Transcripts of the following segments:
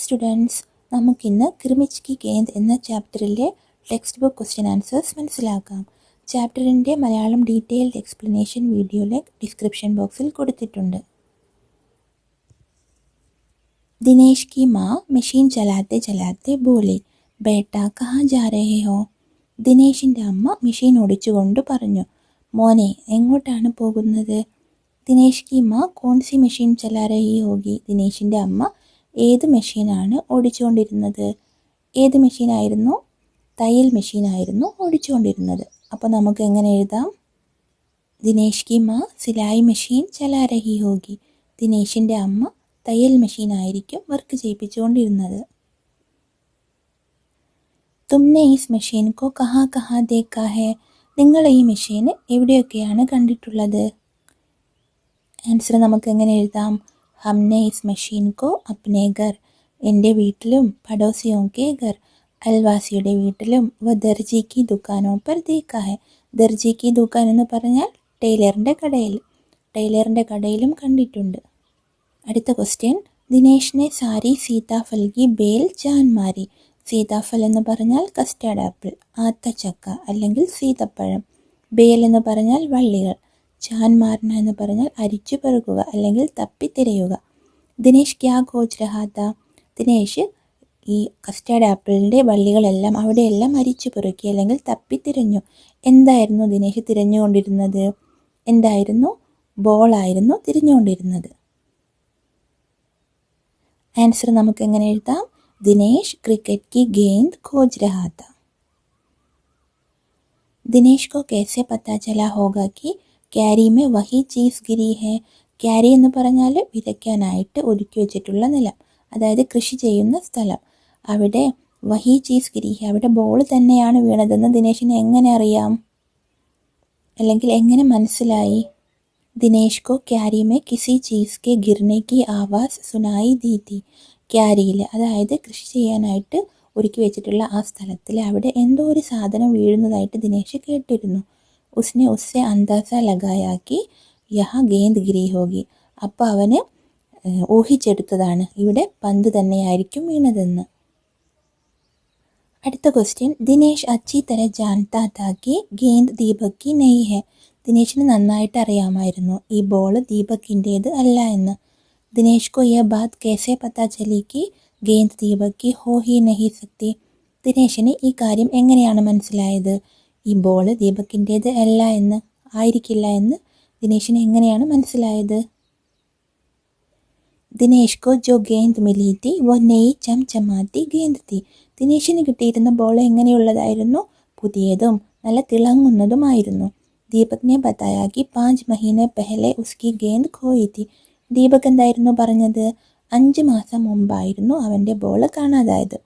Students, നമുക്കിന്ന് കിർമിച്ച് കി ഗേന്ദ് എന്ന ചാപ്റ്ററിലെ text book question answers മനസ്സിലാക്കാം. ചാപ്റ്ററിൻ്റെ മലയാളം ഡീറ്റെയിൽഡ് എക്സ്പ്ലനേഷൻ വീഡിയോയിലെ ഡിസ്ക്രിപ്ഷൻ ബോക്സിൽ കൊടുത്തിട്ടുണ്ട്. ദിനേശ് की माँ മെഷീൻ ചലാത്തെ ചലാത്തെ ബോലി, ബേട്ടാ കഹാ ജാ രഹേ ഹോ? ദിനേശിൻ്റെ അമ്മ മെഷീൻ ഓടിച്ചുകൊണ്ട് പറഞ്ഞു, മോനെ എങ്ങോട്ടാണ് പോകുന്നത്? ദിനേശ് की माँ कौन सी മെഷീൻ ചലാ രഹി ഹോഗി? ദിനേശിൻ്റെ അമ്മ ഏത് മെഷീനാണ് ഓടിച്ചുകൊണ്ടിരുന്നത്? ഏത് മെഷീനായിരുന്നു? തയ്യൽ മെഷീനായിരുന്നു ഓടിച്ചുകൊണ്ടിരുന്നത്. അപ്പോൾ നമുക്ക് എങ്ങനെ എഴുതാം? ദിനേശ് की माँ സിലായി മെഷീൻ ചലാ രഹി ഹോഗി. ദിനേശിൻ്റെ അമ്മ തയ്യൽ മെഷീനായിരിക്കും വർക്ക് ചെയ്യിപ്പിച്ചുകൊണ്ടിരുന്നത്. തുമ്നെ ഈസ് മെഷീൻ കോ കഹാ കഹാ ദേക്കാ ഹേ? നിങ്ങൾ ഈ മെഷീൻ എവിടെയൊക്കെയാണ് കണ്ടിട്ടുള്ളത്? ആൻസർ നമുക്ക് എങ്ങനെ എഴുതാം? ഹംനെ ഇസ് മെഷീൻ കോ അപ്നെ ഘർ, എൻ്റെ വീട്ടിലും പടോസിയോं के घर, അയൽവാസിയുടെ വീട്ടിലും, വ ദർജി കി ദുക്കാനോ പർ ദേക്കാ ഹെ. ദർജി കി ദുക്കാൻ എന്ന് പറഞ്ഞാൽ ടൈലറിൻ്റെ കടയിലും കണ്ടിട്ടുണ്ട്. അടുത്ത ക്വസ്റ്റ്യൻ, ദിനേശിനെ സാരി സീതാഫൽ കി ബേൽ ജാൻ മാരി. സീതാഫൽ എന്ന് പറഞ്ഞാൽ കസ്റ്റാർഡ് ആപ്പിൾ, ആത്തച്ചക്ക അല്ലെങ്കിൽ സീതപ്പഴം. ബേൽ എന്ന് പറഞ്ഞാൽ വള്ളികൾ. ജാൻ മാർന എന്ന് പറഞ്ഞാൽ അരിച്ചു പെറുകുക അല്ലെങ്കിൽ തപ്പിത്തിരയുക. ദിനേശ് ക്യാ ഖോജ് രഹാ താ? ദിനേശ് ഈ കസ്റ്റാർഡ് ആപ്പിളിൻ്റെ വള്ളികളെല്ലാം അവിടെയെല്ലാം അരിച്ചു പെറുക്കി അല്ലെങ്കിൽ തപ്പിത്തിരഞ്ഞു. എന്തായിരുന്നു ദിനേശ് തിരഞ്ഞുകൊണ്ടിരുന്നത്? എന്തായിരുന്നു? ബോളായിരുന്നു തിരഞ്ഞുകൊണ്ടിരുന്നത്. ആൻസർ നമുക്ക് എങ്ങനെ എഴുതാം? ദിനേശ് ക്രിക്കറ്റ് കി ഗേന്ദ് ഖോജ് രഹാ താ. ദിനേശ് കോ കേസെ പത്താ ചലാ ഹോഗാ കി ക്യാരി മേ വഹി ചീസ് ഗിരി ഹേ? ക്യാരി എന്ന് പറഞ്ഞാൽ വിതയ്ക്കാനായിട്ട് ഒതുക്കി വെച്ചിട്ടുള്ള നിലം, അതായത് കൃഷി ചെയ്യുന്ന സ്ഥലം. അവിടെ വഹി ചീസ് ഗിരി ഹേ, അവിടെ ബോൾ തന്നെയാണ് വീണതെന്ന് ദിനേശിന് എങ്ങനെ അറിയാം? അല്ലെങ്കിൽ എങ്ങനെ മനസ്സിലായി? ദിനേശ് കോ ക്യാരി മേ കിസി ചീസ് കെ ഗിർനെ കി ആവാസ് സുനായി ദീ തി. ക്യാരിയിൽ, അതായത് കൃഷി ചെയ്യാനായിട്ട് ഒരുക്കി വെച്ചിട്ടുള്ള ആ സ്ഥലത്തിൽ അവിടെ എന്തോ ഒരു സാധനം വീഴുന്നതായിട്ട് ദിനേശ് കേട്ടിരുന്നു. ഉസ്നെ ഉസ്സെ അന്താസ ലഗായാക്കി യഹാ ഗേന്ദ് ഗിരി ഹോഗി. അപ്പോൾ അവന് ഊഹിച്ചെടുത്തതാണ് ഇവിടെ പന്ത് തന്നെയായിരിക്കും വീണതെന്ന്. അടുത്ത ക്വസ്റ്റ്യൻ, ദിനേശ് അച്ചി തര ജാൻതാ താ കി ഗേന്ദ് ദീപക് കി നഹീ ഹെ. ദിനേശിന് നന്നായിട്ട് അറിയാമായിരുന്നു ഈ ബോൾ ദീപകിൻ്റേത് അല്ല എന്ന്. ദിനേശ് കോ യഹ് ബാത് കേസെ പത്താ ചലി കി ഗേന്ദ് ദീപക് കി ഹോ ഹി നഹീ സക്തി? ദിനേശിന് ഈ കാര്യം എങ്ങനെയാണ് മനസ്സിലായത്? ഈ ബോൾ ദീപകിൻ്റേത് അല്ല എന്ന്, ആയിരിക്കില്ല എന്ന് ദിനേശിന് എങ്ങനെയാണ് മനസ്സിലായത്? ദിനേശ് കോ ജോ ഗേന്ദ് മിലി തി വോ നെയ് ചംചമാത്തി ഗേന്ദ് തി. ദിനേശിന് കിട്ടിയിരുന്ന ബോൾ എങ്ങനെയുള്ളതായിരുന്നു? പുതിയതും നല്ല തിളങ്ങുന്നതുമായിരുന്നു. ദീപക് നെ ബതായാ കി 5 മഹീനെ പെഹലെ ഉസ്കി ഗേന്ദ് ഖോയി തി. ദീപക് എന്തായിരുന്നു പറഞ്ഞത്? 5 മാസം മുമ്പായിരുന്നു അവൻ്റെ ബോൾ കാണാതായത്.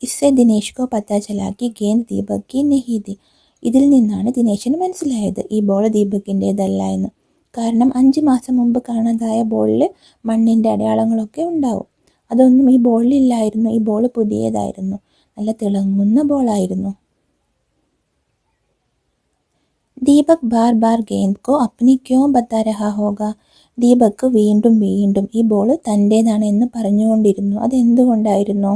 ഇസ്സെ ദിനേശ് കോ പത്താ ചലാ കി ഗേന്ദ് ദീപക് കി നഹീ തി. ഇതിൽ നിന്നാണ് ദിനേശിന് മനസ്സിലായത് ഈ ബോൾ ദീപകിൻ്റേതല്ല എന്ന്. കാരണം 5 മാസം മുമ്പ് കാണാതായ ബോളിൽ മണ്ണിൻ്റെ അടയാളങ്ങളൊക്കെ ഉണ്ടാവും. അതൊന്നും ഈ ബോളിലില്ലായിരുന്നു. ഈ ബോൾ പുതിയതായിരുന്നു, നല്ല തിളങ്ങുന്ന ബോളായിരുന്നു. ദീപക് ബാർ ബാർ ഗേന്ദ് കോ അപ്നി ക്യോ ബത്താ രഹാ ഹോഗാ? ദീപക് വീണ്ടും വീണ്ടും ഈ ബോൾ തൻ്റേതാണ് എന്ന് പറഞ്ഞുകൊണ്ടിരുന്നു. അതെന്തുകൊണ്ടായിരുന്നു?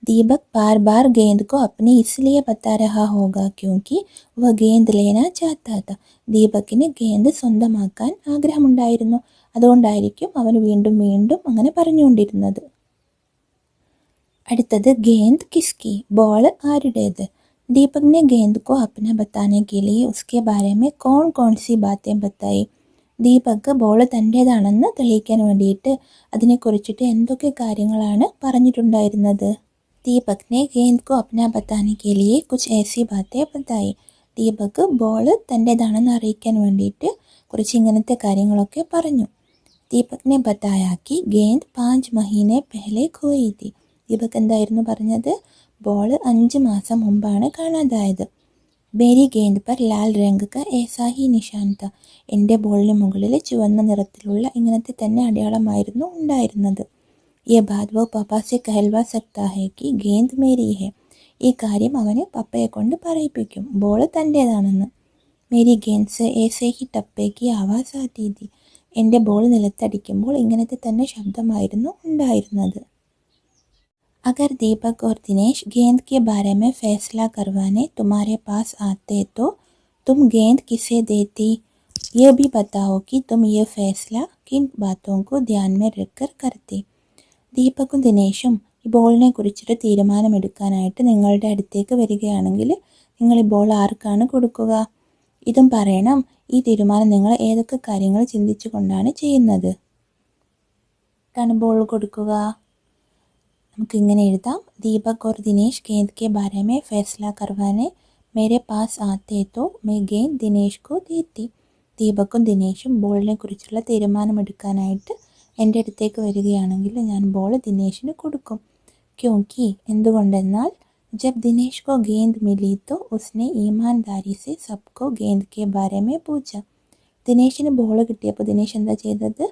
दीपक बार बार गेंद को अपनी इसलिए बता रहा होगा क्योंकि वह गेंद लेना चाहता था. ദീപകിന് ഗേന്ദ് സ്വന്തമാക്കാൻ ആഗ്രഹമുണ്ടായിരുന്നു, അതുകൊണ്ടായിരിക്കും അവൻ വീണ്ടും വീണ്ടും അങ്ങനെ പറഞ്ഞുകൊണ്ടിരുന്നത്. അടുത്തത്, ഗേന്ദ് കിസ്കി? ബോൾ ആരുടേത്? दीपक ने गेंद को अपना बताने के लिए उसके बारे में कौन कौन सी बातें बताई? ദീപക് ബോൾ തൻ്റേതാണെന്ന് തെളിയിക്കാൻ വേണ്ടിയിട്ട് അതിനെക്കുറിച്ചിട്ട് എന്തൊക്കെ കാര്യങ്ങളാണ് പറഞ്ഞിട്ടുണ്ടായിരുന്നത്? दीपक ने गेंद को अपना बताने के लिए कुछ ऐसी बातें बताई. ദീപക് ബോൾ തൻ്റേതാണെന്ന് അറിയിക്കാൻ വേണ്ടിയിട്ട് കുറച്ച് ഇങ്ങനത്തെ കാര്യങ്ങളൊക്കെ പറഞ്ഞു. ദീപക് നെ ബതായാ കി ഗേന്ദ് 5 മഹീനെ പെഹലെ ഖോയി തി. ദീപക് എന്തായിരുന്നു പറഞ്ഞത്? ബോൾ 5 മാസം മുമ്പാണ് കാണാതായത്. മേരി ഗേന്ദ് പർ ലാൽ രംഗ് കാ ഏസാ ഹി നിഷാൻ താ. എൻ്റെ ബോളിന് മുകളിൽ ചുവന്ന നിറത്തിലുള്ള ഇങ്ങനത്തെ തന്നെ അടയാളമായിരുന്നു ഉണ്ടായിരുന്നത്. ये बात वो पापा से कहलवा सकता है कि गेंद मेरी है. ഈ കാര്യം അവന് പപ്പയെ കൊണ്ട് പറയിപ്പിക്കും ബോൾ തൻ്റേതാണെന്ന്. മേരി ഗേന്ദ് സെ ഏസേ ഹി ടപ്പേ കി ആവാസ് ആത്തി തി. എൻ്റെ ബോൾ നിലത്തടിക്കുമ്പോൾ ഇങ്ങനത്തെ തന്നെ ശബ്ദമായിരുന്നു ഉണ്ടായിരുന്നത്. अगर दीपक और दिनेश गेंद के बारे में फैसला करवाने तुम्हारे पास आते तो तुम गेंद किसे देती? यह भी बताओ कि तुम ये फैसला किन बातों को ध्यान में रखकर करती? ദീപക്കും ദിനേശും ഈ ബോളിനെ കുറിച്ചൊരു തീരുമാനമെടുക്കാനായിട്ട് നിങ്ങളുടെ അടുത്തേക്ക് വരികയാണെങ്കിൽ നിങ്ങൾ ഈ ബോൾ ആർക്കാണ് കൊടുക്കുക? ഇതും പറയണം, ഈ തീരുമാനം നിങ്ങൾ ഏതൊക്കെ കാര്യങ്ങൾ ചിന്തിച്ചു കൊണ്ടാണ് ചെയ്യുന്നത്. ാണ് ബോൾ കൊടുക്കുക. നമുക്കിങ്ങനെ എഴുതാം. ദീപക് और दिनेश गेंद के बारे में फैसला करवाने मेरे पास आते तो मैं गेंद दिनेश को देती. ദീപക്കും ദിനേശും ബോളിനെ കുറിച്ചുള്ള തീരുമാനമെടുക്കാനായിട്ട് എൻ്റെ അടുത്തേക്ക് വരികയാണെങ്കിൽ ഞാൻ ബോൾ ദിനേശിന് കൊടുക്കും. ക്യോങ്കി എന്തുകൊണ്ടെന്നാൽ जब दिनेश को गेंद मिली तो उसने ईमानदारी से सबको गेंद के बारे में पूछा. ദിനേശിന് ബോൾ കിട്ടിയപ്പോൾ ദിനേശ് എന്താ ചെയ്തത്?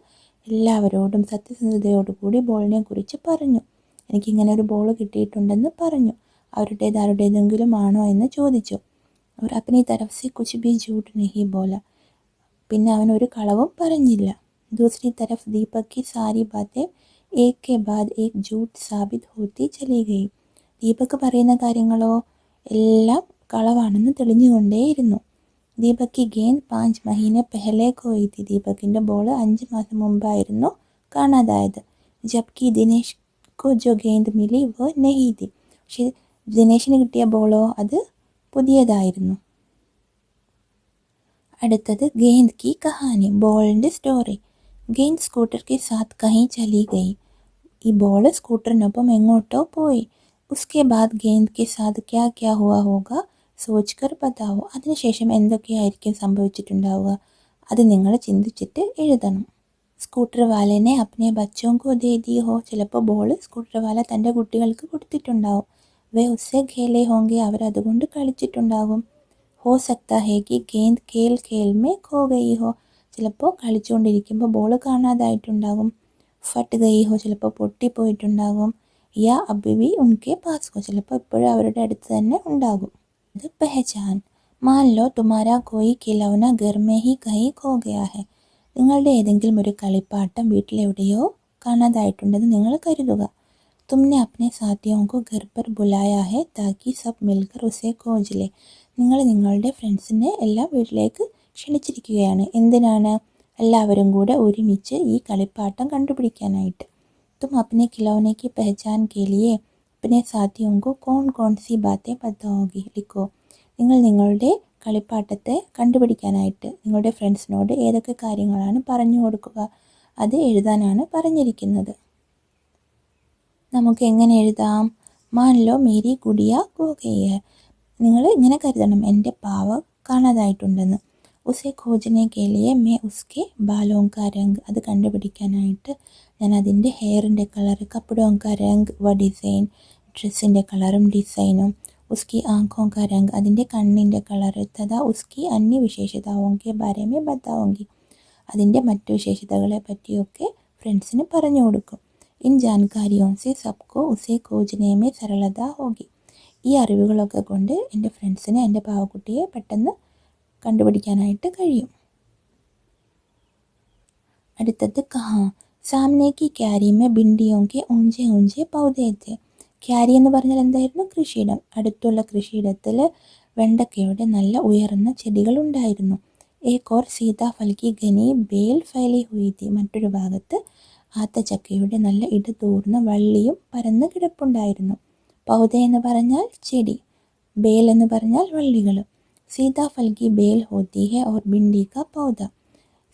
എല്ലാവരോടും സത്യസന്ധതയോടുകൂടി ബോളിനെ കുറിച്ച് പറഞ്ഞു. എനിക്കിങ്ങനെ ഒരു ബോൾ കിട്ടിയിട്ടുണ്ടെന്ന് പറഞ്ഞു. ആരുടേതെങ്കിലും ആണോ എന്ന് ചോദിച്ചു. അവർ अपनी तरफ से कुछ भी झूठ नहीं बोला. പിന്നെ അവൻ ഒരു കളവും പറഞ്ഞില്ല. दूसरी तरफ दीपक की सारी बातें एक के बाद एक झूठ साबित होती चली गई. ദീപക് പറയുന്ന കാര്യങ്ങളോ എല്ലാം കളവാണെന്ന് തെളിഞ്ഞുകൊണ്ടേയിരുന്നു. ദീപക് की गेंद 5 महीने पहले खोई थी. ദീപകിൻ്റെ ബോൾ 5 മാസം മുമ്പായിരുന്നു കാണാതായത്. जबकि दिनेश को जो गेंद मिली वो नहीं थी. പക്ഷേ ദിനേശിന് കിട്ടിയ ബോളോ അത് പുതിയതായിരുന്നു. അടുത്തത് गेंद की कहानी, ബോളിൻ്റെ സ്റ്റോറി. गेंद स्कूटर के साथ कहीं चली गई. ഈ ബോൾ സ്കൂട്ടറിനൊപ്പം എങ്ങോട്ടോ പോയി. उसके बाद गेंद के साथ क्या क्या हुआ होगा सोच कर बताओ. അതിനുശേഷം എന്തൊക്കെയായിരിക്കും സംഭവിച്ചിട്ടുണ്ടാവുക അത് നിങ്ങൾ ചിന്തിച്ചിട്ട് എഴുതണം. സ്കൂട്ടർ വാലനെ അപ്നെ ബച്ചോं को दे दी हो. ചിലപ്പോൾ ബോൾ സ്കൂട്ടർ വാല തൻ്റെ കുട്ടികൾക്ക് കൊടുത്തിട്ടുണ്ടാവും. വേ ഉസ്സെ ഖേലെ ഹോങ്കെ, അവരതുകൊണ്ട് കളിച്ചിട്ടുണ്ടാകും. ഹോ സക്താ ഹേ കി ഗേന്ദ് ഖേൽ ഖേൽ മേ ഖോ ഗയി ഹോ. ചിലപ്പോൾ കളിച്ചുകൊണ്ടിരിക്കുമ്പോൾ ബോൾ കാണാതായിട്ടുണ്ടാകും. ഫട്ട് ഗയി ഹോ, ചിലപ്പോൾ പൊട്ടിപ്പോയിട്ടുണ്ടാകും. യാ അബി ബി ഉൻകെ പാസ് ഹോ, ചിലപ്പോൾ ഇപ്പോഴും അവരുടെ അടുത്ത് തന്നെ ഉണ്ടാകും. ഇത് പെഹചാൻ. മാൻ law തുമാരാ Koi ഖിലൗന Ghar may he കहीं kho Gaya ഹെ. നിങ്ങളുടെ ഏതെങ്കിലും ഒരു കളിപ്പാട്ടം വീട്ടിലെവിടെയോ കാണാതായിട്ടുണ്ടെന്ന് നിങ്ങൾ കരുതുക. തുമ്നെ അപ്നെ സാത്തിയോं को घर पर बुलाया है ताकि सब मिलकर उसे खोज ले. നിങ്ങൾ നിങ്ങളുടെ ഫ്രണ്ട്സിനെ എല്ലാം വീട്ടിലേക്ക് ക്ഷണിച്ചിരിക്കുകയാണ്. എന്തിനാണ്? എല്ലാവരും കൂടെ ഒരുമിച്ച് ഈ കളിപ്പാട്ടം കണ്ടുപിടിക്കാനായിട്ട്. तुम अपने खिलौने की पहचान के लिए अपने साथियों को कौन कौन सी बातें बताओगी लिखो. നിങ്ങൾ നിങ്ങളുടെ കളിപ്പാട്ടത്തെ കണ്ടുപിടിക്കാനായിട്ട് നിങ്ങളുടെ ഫ്രണ്ട്സിനോട് ഏതൊക്കെ കാര്യങ്ങളാണ് പറഞ്ഞു കൊടുക്കുക അത് എഴുതാനാണ് പറഞ്ഞിരിക്കുന്നത്. നമുക്ക് എങ്ങനെ എഴുതാം? മാൻ ലോ മേരി ഗുഡിയ ഖോ ഗയി ഹെ. നിങ്ങൾ ഇങ്ങനെ കരുതണം, എൻ്റെ പാവ കാണാതായിട്ടുണ്ടെന്ന്. ഉസെ ഖോജനെ കെ ലിയെ മേ ഉസ്കെ ബാലോं കാ രംഗ്, അത് കണ്ടുപിടിക്കാനായിട്ട് ഞാൻ അതിൻ്റെ ഹെയറിൻ്റെ കളർ, കപ്പടോं കാ രംഗ് വ ഡിസൈൻ, ഡ്രസ്സിൻ്റെ കളറും ഡിസൈനും, ഉസ്കി ആँखों കാ രംഗ്, അതിൻ്റെ കണ്ണിൻ്റെ കളർ, തഥാ ഉസ്കി അന്യ വിശേഷതാओं के बारे में बताऊंगी, അതിൻ്റെ മറ്റു വിശേഷതകളെ പറ്റിയൊക്കെ ഫ്രണ്ട്സിന് പറഞ്ഞു കൊടുക്കും. ഇൻ ജാൻകാരിയോं से सबको उसे खोजने में सरलता होगी. ഈ അറിവുകളൊക്കെ കൊണ്ട് എൻ്റെ ഫ്രണ്ട്സിന് എൻ്റെ പാവക്കുട്ടിയെ പെട്ടെന്ന് കണ്ടുപിടിക്കാനായിട്ട് കഴിയും. അടുത്തത് കഹാ. സാമനെ കി ക്യാരി മേ ഭിണ്ടിയോं के ऊंचे ऊंचे पौधे थे. ക്യാരി എന്ന് പറഞ്ഞാൽ എന്തായിരുന്നു? കൃഷിയിടം. അടുത്തുള്ള കൃഷിയിടത്തിൽ വെണ്ടക്കയുടെ നല്ല ഉയർന്ന ചെടികൾ ഉണ്ടായിരുന്നു. ഏക് ഓർ സീതാഫൽ കി ഘനി ബേൽ ഫൈലി ഹുയി തി. മറ്റൊരു ഭാഗത്ത് ആത്തച്ചക്കയുടെ നല്ല ഇടതൂർന്ന വള്ളിയും പരന്ന് കിടപ്പുണ്ടായിരുന്നു. പൗധ എന്ന് പറഞ്ഞാൽ ചെടി, ബേൽ എന്ന് പറഞ്ഞാൽ വള്ളികൾ. സീതാഫൽ കി ബേൽ ഹോത്തി ഹെ ഓർ ഭിണ്ടി കാ പൗധ.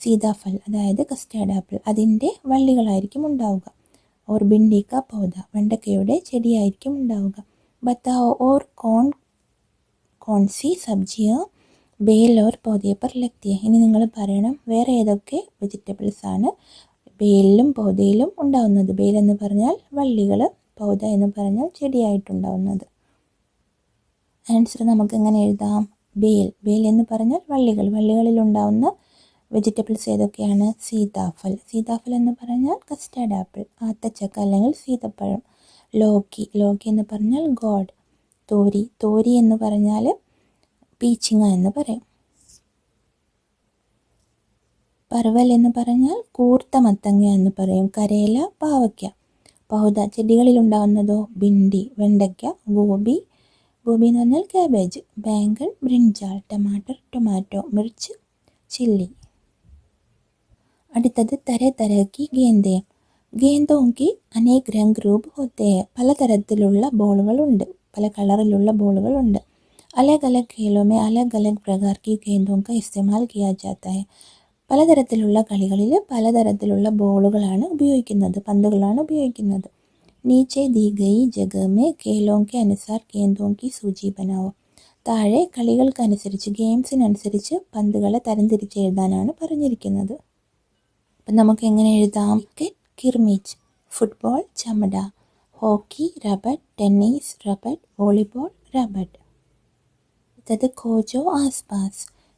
സീതാഫൽ അതായത് കസ്റ്റാർഡ് ആപ്പിൾ, അതിൻ്റെ വള്ളികളായിരിക്കും ഉണ്ടാവുക. ഓർ ഭിണ്ടി കാ പൗധ, വെണ്ടക്കയുടെ ചെടിയായിരിക്കും ഉണ്ടാവുക. ബത്താओ ഓർ कौन सी सब्जियाँ बेल और पौधे पर लगती है. ഇനി നിങ്ങൾ പറയണം വേറെ ഏതൊക്കെ വെജിറ്റബിൾസ് ആണ് ബേലിലും പൗധയിലും ഉണ്ടാവുന്നത്. ബേൽ എന്ന് പറഞ്ഞാൽ വള്ളികൾ, പൗധ എന്ന് പറഞ്ഞാൽ ചെടിയായിട്ടുണ്ടാവുന്നത്. ആൻസർ നമുക്ക് എങ്ങനെ എഴുതാം? ബേൽ എന്ന് പറഞ്ഞാൽ വള്ളികൾ, വള്ളികളിലുണ്ടാവുന്ന വെജിറ്റബിൾസ് ഏതൊക്കെയാണ്? സീതാഫൽ എന്ന് പറഞ്ഞാൽ കസ്റ്റാർഡ് ആപ്പിൾ, ആത്തച്ചക്ക അല്ലെങ്കിൽ സീതപ്പഴം. ലോക്കി എന്ന് പറഞ്ഞാൽ ഗോഡ്. തോരി എന്ന് പറഞ്ഞാൽ പീച്ചിങ്ങ എന്ന് പറയും. परवल എന്ന് പറഞ്ഞാൽ കൂർത്ത മത്തങ്ങ എന്ന് പറയും. കരേല, പാവയ്ക്ക. പൗധ ചെടികളിലുണ്ടാവുന്നതോ ഭിണ്ടി, വെണ്ടയ്ക്ക, ഗോബി. ഗോബി എന്ന് പറഞ്ഞാൽ കാബേജ്. बैंगन, ब्रिंजाल, टमाटर, टोमेटो, मिर्च, चिल्ली. അടുത്തത് तरह तरह की गेंदें. गेंदों की अनेक रंग रूप होते हैं. പലതരത്തിലുള്ള ബോളുകളുണ്ട്, പല കളറിലുള്ള ബോളുകളുണ്ട്. अलग अलग खेलों में अलग अलग प्रकार की गेंदों का इस्तेमाल किया जाता है. പലതരത്തിലുള്ള കളികളിൽ പലതരത്തിലുള്ള ബോളുകളാണ് ഉപയോഗിക്കുന്നത്, പന്തുകളാണ് ഉപയോഗിക്കുന്നത്. नीचे दी गई जगह में खेलों के अनुसार गेंदों की सूची बनाओ. താഴെ കളികൾക്കനുസരിച്ച്, ഗെയിംസിനനുസരിച്ച് പന്തുകളെ തരംതിരിച്ച് എഴുതാനാണ് പറഞ്ഞിരിക്കുന്നത്. അപ്പം നമുക്ക് എങ്ങനെ എഴുതാം? ക്രിക്കറ്റ് കിർമിച്ച്, ഫുട്ബോൾ ചമട, ഹോക്കി റബഡ്, ടെന്നീസ് റബഡ്, വോളിബോൾ റബഡ്. അടുത്തത് खोजो आसपास.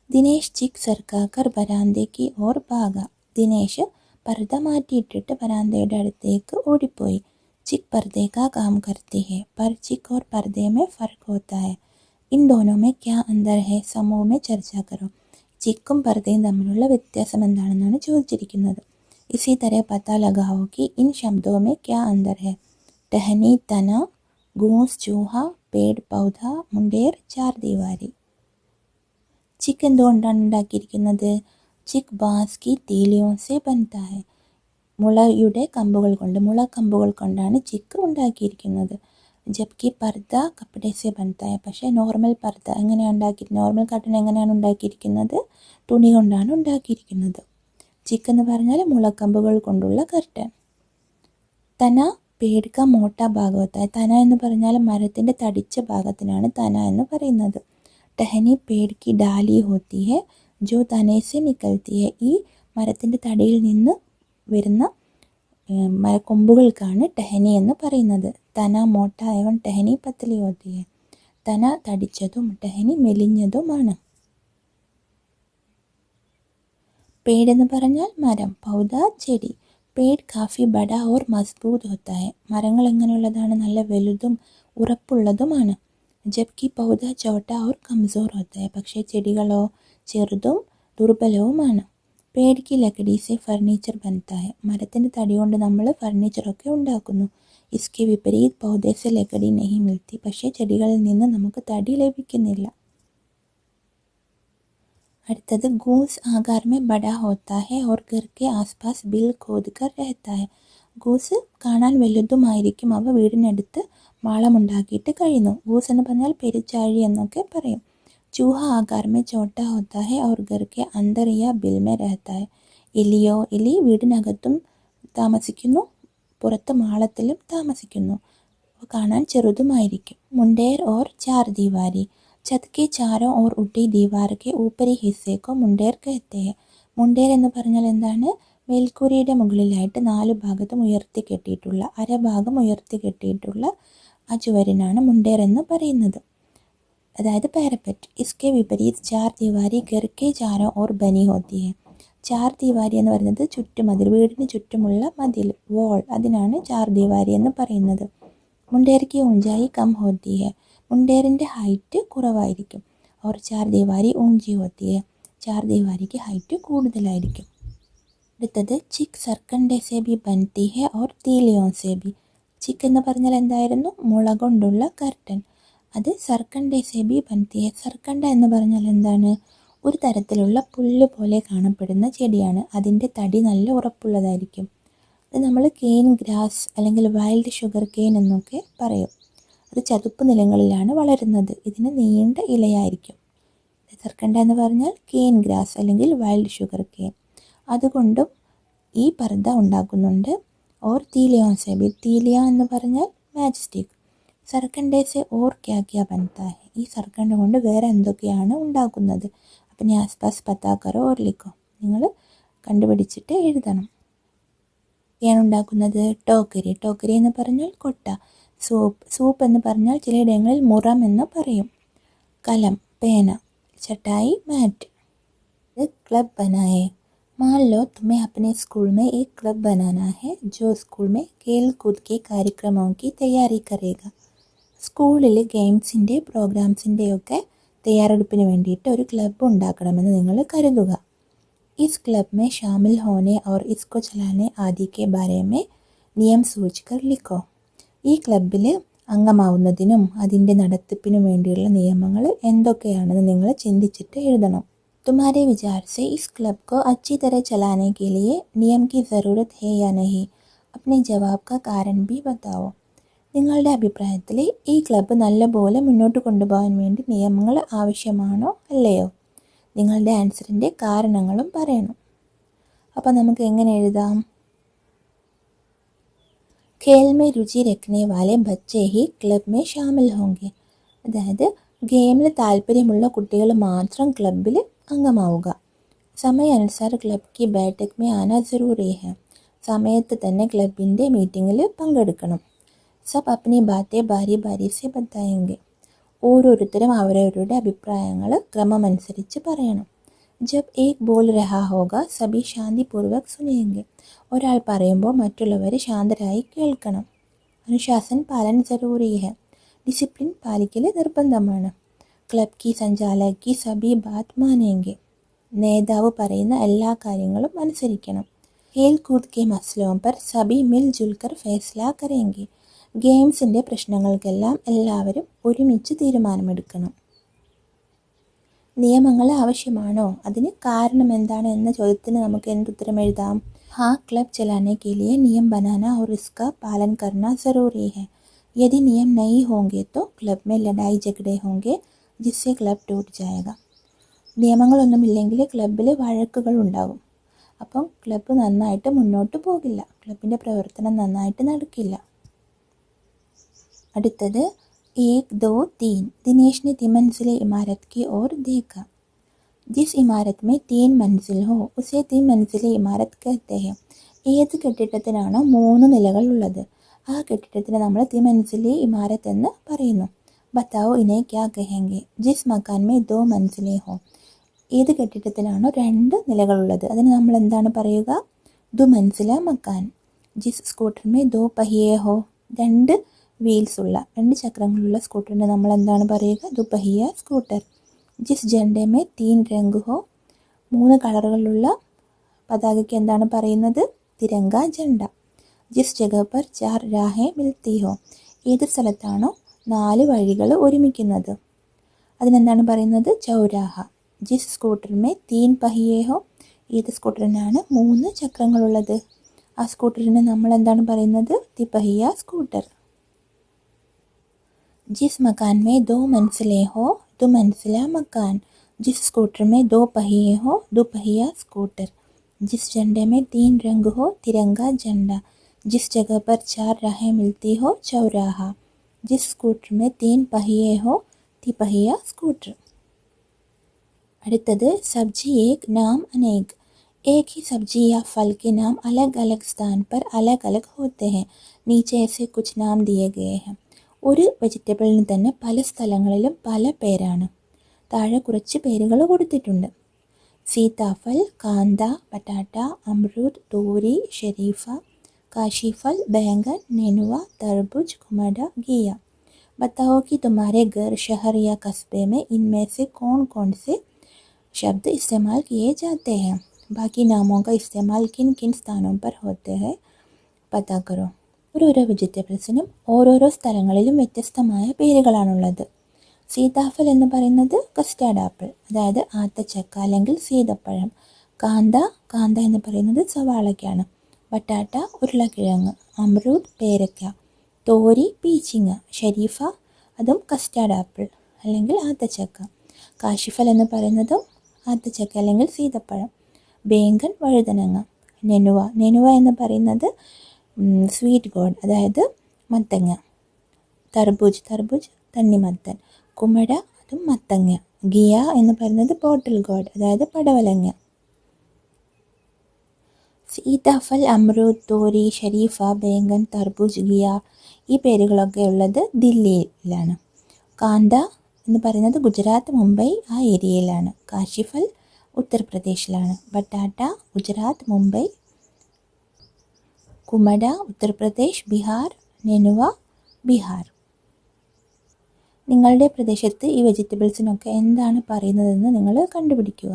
ദിനേശ് ചിക് സർക്കാക്കർ ബരാന്തയ്ക്ക് ഓർ ഭാഗ. ദിനേശ് പർദ്ദ മാറ്റിയിട്ടിട്ട് ബരാന്തയുടെ അടുത്തേക്ക് ഓടിപ്പോയി. ചിക് पर्दे का काम करती है, पर चिक और पर्दे में फ़र्क होता है. इन दोनों में क्या अंतर है? समूह में चर्चा करो. ചിക്കും പർദ്ദയും തമ്മിലുള്ള വ്യത്യാസം എന്താണെന്നാണ് ചോദിച്ചിരിക്കുന്നത്. इसी तरह पता लगाओ कि इन शब्दों में क्या अंतर है. टहनी तना, घूस चूहा, पेड़ पौधा, मुंडेर चार दीवारी. ചിക്ക് എന്തുകൊണ്ടാണ് ഉണ്ടാക്കിയിരിക്കുന്നത്? ചിക്ക് ബാസ് കി തീലിയോं से बनता है. മുളയുടെ കമ്പുകൾ കൊണ്ട്, മുളക്കമ്പുകൾ കൊണ്ടാണ് ചിക്ക് ഉണ്ടാക്കിയിരിക്കുന്നത്. ജബ്കി പർദ്ദ കപ്പടെ സെ ബൻത ഹൈ. പക്ഷേ നോർമൽ പർദ്ദ എങ്ങനെയാണ് നോർമൽ കർട്ടൻ എങ്ങനെയാണ് ഉണ്ടാക്കിയിരിക്കുന്നത്? തുണി കൊണ്ടാണ് ഉണ്ടാക്കിയിരിക്കുന്നത്. ചിക്ക് എന്ന് പറഞ്ഞാൽ മുളക്കമ്പുകൾ കൊണ്ടുള്ള കർട്ടൻ. തന പേട് കാ മോട്ടാ ഭാഗം ഹോത്താ ഹൈ. തന എന്ന് പറഞ്ഞാൽ മരത്തിൻ്റെ തടിച്ച ഭാഗത്തിനാണ് തന എന്ന് പറയുന്നത്. ടഹനി പേട് കി ഡാലി ഹോത്തി ഹെ ജോ തനെ സെ നിക്കൽത്തി ഹെ. ഈ മരത്തിൻ്റെ തടിയിൽ നിന്ന് വരുന്ന മരക്കൊമ്പുകൾക്കാണ് ടെഹനി എന്ന് പറയുന്നത്. തന മോട്ട ഏവൻ ടെഹനി പത്തലി ഹോത്തി ഹെ. തന തടിച്ചതും ടെഹനി മെലിഞ്ഞതുമാണ്. പേട് എന്ന് പറഞ്ഞാൽ മരം, പൗധ ചെടി. പേട് കാഫി ബഡ ഓർ മസ്ബൂത് ഹോത്താ ഹെ. മരങ്ങൾ എങ്ങനെയുള്ളതാണ്? നല്ല വലുതും ഉറപ്പുള്ളതുമാണ്. ജബ്കി പൗധ ചോട്ട ഓർ കംസോർ ഹോത്താ ഹെ. പക്ഷേ ചെടികളോ ചെറുതും ദുർബലവുമാണ്. പേട് കി ലക്കടി സെ ഫർണിച്ചർ ബൻതാ ഹെ. മരത്തിൻ്റെ തടി കൊണ്ട് നമ്മൾ ഫർണിച്ചറൊക്കെ ഉണ്ടാക്കുന്നു. ഇസ്കെ വിപരീത് പൗധെ സെ ലക്കടി നഹി മിൽത്തി. പക്ഷേ ചെടികളിൽ നിന്ന് നമുക്ക് തടി ലഭിക്കുന്നില്ല. അടുത്തത് ഗൂസ് ആകാർ മേ ബഡ ഹോത്താ ഹെ ഓർ ഘർ കെ ആസ്പാസ് ബിൽ ഖോദ് കർ രഹത്താ ഹെ. ഗൂസ് കാണാൻ വലുതുമായിരിക്കും, അവ വീടിനടുത്ത് മാളമുണ്ടാക്കിയിട്ട് കഴിയുന്നു. ഗൂസ് എന്ന് പറഞ്ഞാൽ പെരുച്ചാഴി എന്നൊക്കെ പറയും. ചൂഹ ആകാർ മേ ചോട്ട ഹോത്താ ഹെ ഓർ ഘർ കെ അന്തർ യാ ബിൽ മേ രഹത്താ ഹെ. എലി വീടിനകത്തും താമസിക്കുന്നു, പുറത്ത് മാളത്തിലും താമസിക്കുന്നു, കാണാൻ ചെറുതുമായിരിക്കും. മുണ്ടേർ ഓർ ചാർ ദീവാരി. ഛത് കെ ചാരോ ഓർ ഉട്ടി ദീവാർ കെ ഊപ്പരി ഹിസ്സേ കോ മുണ്ടേർ കഹത്തെ ഹെ. മുണ്ടേർ എന്ന് പറഞ്ഞാൽ എന്താണ്? മേൽക്കൂരയുടെ മുകളിലായിട്ട് 4 ഭാഗത്തും ഉയർത്തി കെട്ടിയിട്ടുള്ള, അരഭാഗം ഉയർത്തി കെട്ടിയിട്ടുള്ള ആ ചുവരിനാണ് മുണ്ടേർ എന്ന് പറയുന്നത്, അതായത് പാരപ്പറ്റ്. ഇസ്കെ വിപരീത് ചാർ ദീവാരി ഘർ കെ ചാരോ ഓർ ബനി ഹോത്തി ഹെ. ചാർ ദീവാരി എന്ന് പറയുന്നത് ചുറ്റുമതിൽ, വീടിന് ചുറ്റുമുള്ള മതിൽ, വോൾ, അതിനാണ് ചാർ ദീവാരി എന്ന് പറയുന്നത്. മുണ്ടേർ കി ഊഞ്ചായി കം ഹോത്തി ഹെ. മുണ്ടേറിൻ്റെ ഹൈറ്റ് കുറവായിരിക്കും. ഓർ ചാർ ദീവാരി ഊഞ്ചി ഹോത്തി ഹെ. ചാർ ദീവാരിക്ക് ഹൈറ്റ് കൂടുതലായിരിക്കും. അടുത്തത് ചിക്ക് സർക്കണ്ടെ സെ ബി ബൻതി ഹെ ഓർ തീലിയോൻ സെ ബി. ചിക്ക് എന്ന് പറഞ്ഞാൽ എന്തായിരുന്നു? മുള കൊണ്ടുള്ള കർട്ടൻ. അത് സർക്കണ്ടെ സെ ബി ബൻതി ഹെ. സർക്കണ്ട എന്ന് പറഞ്ഞാൽ എന്താണ്? ഒരു തരത്തിലുള്ള പുല്ല് പോലെ കാണപ്പെടുന്ന ചെടിയാണ്. അതിൻ്റെ തടി നല്ല ഉറപ്പുള്ളതായിരിക്കും. അത് നമ്മൾ കെയിൻ ഗ്രാസ് അല്ലെങ്കിൽ വൈൽഡ് ഷുഗർ കെയിൻ എന്നൊക്കെ പറയും. അത് ചതുപ്പ് നിലങ്ങളിലാണ് വളരുന്നത്. ഇതിന് നീണ്ട ഇലയായിരിക്കും. സർക്കണ്ട എന്ന് പറഞ്ഞാൽ കെയിൻ ഗ്രാസ് അല്ലെങ്കിൽ വൈൽഡ് ഷുഗർ കെയിൻ. അതുകൊണ്ടും ഈ പർദ്ദ ഉണ്ടാക്കുന്നുണ്ട്. ഓർ തീലിയോൻ സെ ബി. തീലിയ എന്ന് പറഞ്ഞാൽ മാച്ച് സ്റ്റിക്ക്. സർക്കണ്ടെ സെ ഓർ ക്യാ ക്യാ ബൻതാ ഹെ. ഈ സർക്കണ്ട കൊണ്ട് വേറെ എന്തൊക്കെയാണ് ഉണ്ടാക്കുന്നത്? അപ്പം ഞാൻ ആസ്പാസ് പത്താ കറോ ഓർ ലിഖോ. നിങ്ങൾ കണ്ടുപിടിച്ചിട്ട് എഴുതണം. ഒക്കെയാണ് ഉണ്ടാക്കുന്നത്? ടോക്കരി. ടോക്കരി എന്ന് പറഞ്ഞാൽ കൊട്ട. സൂപ്പ് എന്ന് പറഞ്ഞാൽ ചിലയിടങ്ങളിൽ മുറം എന്ന് പറയും. കലം, പേന. चटाई मैट. क्लब बनाए. मान लो तुम्हें अपने स्कूल में एक क्लब बनाना है जो स्कूल में खेल कूद के कार्यक्रमों की तैयारी करेगा. സ്കൂളിൽ ഗെയിംസിൻ്റെ പ്രോഗ്രാംസിൻ്റെയൊക്കെ തയ്യാറെടുപ്പിന് വേണ്ടിയിട്ട് ഒരു ക്ലബ്ബ് ഉണ്ടാക്കണമെന്ന് നിങ്ങൾ കരുതുക. इस क्लब में शामिल होने और इसको चलाने आदि के बारे में नियम सूझकर लिखो. ഈ ക്ലബിൽ അംഗമാവുന്നതിനും അതിൻ്റെ നടത്തിപ്പിനും വേണ്ടിയുള്ള നിയമങ്ങൾ എന്തൊക്കെയാണെന്ന് നിങ്ങൾ ചിന്തിച്ചിട്ട് എഴുതണം. तुम्हारे विचार से इस क्लब को अच्छी तरह चलाने के लिए नियम की ज़रूरत है या नहीं? अपने जवाब का कारण भी बताओ. നിങ്ങളുടെ അഭിപ്രായത്തിൽ ഈ ക്ലബ്ബ് നല്ലപോലെ മുന്നോട്ട് കൊണ്ടുപോകാൻ വേണ്ടി നിയമങ്ങൾ ആവശ്യമാണോ അല്ലയോ? നിങ്ങളുടെ ആൻസറിൻ്റെ കാരണങ്ങളും പറയണം. അപ്പോൾ നമുക്ക് എങ്ങനെ എഴുതാം? खेल में रुचि रखने वाले बच्चे ही क्लब में शामिल होंगे. അതായത് ഗെയിമിൽ താല്പര്യമുള്ള കുട്ടികൾ മാത്രം ക്ലബിൽ അംഗമാവുക. സമയാനുസാർ ക്ലബ് की बैठक में आना ज़रूरी है. സമയത്ത് തന്നെ ക്ലബിൻ്റെ മീറ്റിങ്ങിൽ പങ്കെടുക്കണം. സബ് अपनी बातें बारी बारी से बताएंगे. ഓരോരുത്തരും അവരവരുടെ അഭിപ്രായങ്ങൾ ക്രമമനുസരിച്ച് പറയണം. जब एक बोल रहा होगा सभी शांतिपूर्वक सुनेंगे. ഒരാൾ പറയുമ്പോൾ മറ്റുള്ളവർ ശാന്തരായി കേൾക്കണം. അനുശാസൻ പാലൻ ജറൂരി ഹെ. ഡിസിപ്ലിൻ പാലിക്കൽ നിർബന്ധമാണ്. ക്ലബ് കി സഞ്ചാലക് കി സബി ബാത് മാനേംഗെ. നേതാവ് പറയുന്ന എല്ലാ കാര്യങ്ങളും അനുസരിക്കണം. खेल कूद के मसलों पर सभी मिलजुल कर फैसला करेंगे. ഗെയിംസിൻ്റെ പ്രശ്നങ്ങൾക്കെല്ലാം എല്ലാവരും ഒരുമിച്ച് തീരുമാനമെടുക്കണം. നിയമങ്ങൾ ആവശ്യമാണോ? അതിന് കാരണം എന്താണ് എന്ന ചോദ്യത്തിന് നമുക്ക് എന്തുത്തരം എഴുതാം? हाँ, क्लब चलाने के लिए नियम बनाना और इसका पालन करना ज़रूरी है. यदि नियम नहीं होंगे तो क्लब में लड़ाई झगड़े होंगे जिससे क्लब टूट जाएगा. നിയമങ്ങളൊന്നുമില്ലെങ്കിൽ ക്ലബിൽ വഴക്കുകൾ ഉണ്ടാകും. അപ്പം ക്ലബ്ബ് നന്നായിട്ട് മുന്നോട്ട് പോകില്ല. ക്ലബിൻ്റെ പ്രവർത്തനം നന്നായിട്ട് നടക്കില്ല. അടുത്തത് 1, 2, 3. दिनेश ने 3 मंजिले इमारत की ओर देखा. जिस इमारत में 3 मंजिल हो उसे 3 मंजिले इमारत कहते हैं. ഏത് കെട്ടിടത്തിനാണോ 3 നിലകളുള്ളത് ആ കെട്ടിടത്തിന് നമ്മൾ 3 मंजिले इमारत എന്ന് പറയുന്നു. बताओ इन्हें क्या कहेंगे? जिस मकान में 2 मंजिलें हो. ഏത് കെട്ടിടത്തിനാണോ 2 നിലകളുള്ളത് അതിന് നമ്മൾ എന്താണ് പറയുക? 2 मंजिला मकान. जिस स्कूटर में 2 पहिए हो. 2 വീൽസ് ഉള്ള 2 ചക്രങ്ങളുള്ള സ്കൂട്ടറിന് നമ്മൾ എന്താണ് പറയുക? ദുപഹിയ സ്കൂട്ടർ. ജിസ് ജെൻഡെ മേ 3 രംഗ് ഹോ. 3 കളറുകളുള്ള പതാകയ്ക്ക് എന്താണ് പറയുന്നത്? തിരങ്ക ജണ്ട. ജിസ് ജഗ പർ 4 രാഹേ മിൽത്തി ഹോ. ഏത് സ്ഥലത്താണോ 4 വഴികൾ ഒരുമിക്കുന്നത് അതിനെന്താണ് പറയുന്നത്? ചൗരാഹ. ജിസ് സ്കൂട്ടർ മേ 3 पहिए ഹോ. ഏത് സ്കൂട്ടറിനാണ് 3 ചക്രങ്ങളുള്ളത് ആ സ്കൂട്ടറിന് നമ്മൾ എന്താണ് പറയുന്നത്? തിപഹിയ സ്കൂട്ടർ. जिस मकान में 2 मंजिलें हो 2 मंजिला मकान. जिस स्कूटर में 2 पहिए हो 2 पहिया स्कूटर. जिस झंडे में 3 रंग हो तिरंगा झंडा. जिस जगह पर 4 राहें मिलती हो चौराहा. जिस स्कूटर में 3 पहिए हो तिपहिया स्कूटर. അടുത്തത് सब्जी एक नाम अनेक. एक ही सब्जी या फल के नाम अलग अलग स्थान पर अलग अलग होते हैं. नीचे ऐसे कुछ नाम दिए गए हैं. ഒരു വെജിറ്റബിളിന് തന്നെ പല സ്ഥലങ്ങളിലും പല പേരാണ്. താഴെ കുറച്ച് പേരുകൾ കൊടുത്തിട്ടുണ്ട്. സീതാഫൽ, കാന്ത, പട്ടാട്ട, അമൃത്, തോരി, ഷരീഫ, കാശിഫൽ, बैंगन, नेनुआ, तरबूज, कुमड़ा, घिया. बताओ कि तुम्हारे घर, शहर या कस्बे में इनमें से कौन कौन से शब्द इस्तेमाल किए जाते हैं? बाकी नामों का इस्तेमाल किन किन स्थानों पर होते हैं पता करो. ഓരോരോ വെജിറ്റബിൾസിനും ഓരോരോ സ്ഥലങ്ങളിലും വ്യത്യസ്തമായ പേരുകളാണുള്ളത്. സീതാഫൽ എന്ന് പറയുന്നത് കസ്റ്റാർഡ് ആപ്പിൾ, അതായത് ആത്തച്ചക്ക അല്ലെങ്കിൽ സീതപ്പഴം. കാന്ത എന്ന് പറയുന്നത് സവാളയ്ക്കാണ്. പട്ടാട്ട ഉരുളക്കിഴങ്ങ്. അമൃത് പേരയ്ക്ക. തോരി പീച്ചിങ്ങ. ഷരീഫ അതും കസ്റ്റാർഡ് ആപ്പിൾ അല്ലെങ്കിൽ ആത്തച്ചക്ക. കാശിഫൽ എന്ന് പറയുന്നതും ആത്തച്ചക്ക അല്ലെങ്കിൽ സീതപ്പഴം. ബേങ്കൻ വഴുതനങ്ങ. നെനുവ എന്ന് പറയുന്നത് സ്വീറ്റ് ഗോഡ്, അതായത് മത്തങ്ങ. തർബൂജ് തണ്ണിമത്തൻ. കുമട അതും മത്തങ്ങ. ഗിയ എന്ന് പറയുന്നത് ബോട്ടിൽ ഗോഡ്, അതായത് പടവലങ്ങ. സീതാഫൽ, അമൃത്, തോരി, ഷരീഫ, ബേങ്കൻ, തർബൂജ്, ഗിയ ഈ പേരുകളൊക്കെ ഉള്ളത് ദില്ലിയിലാണ്. കാന്ത എന്ന് പറയുന്നത് ഗുജറാത്ത്, മുംബൈ ആ ഏരിയയിലാണ്. കാശിഫൽ ഉത്തർപ്രദേശിലാണ്. ബട്ടാട്ട ഗുജറാത്ത്, മുംബൈ. കുമട ഉത്തർപ്രദേശ്, ബീഹാർ. നെനുവ ബീഹാർ. നിങ്ങളുടെ പ്രദേശത്ത് ഈ വെജിറ്റബിൾസിനൊക്കെ എന്താണ് പറയുന്നതെന്ന് നിങ്ങൾ കണ്ടുപിടിക്കുക.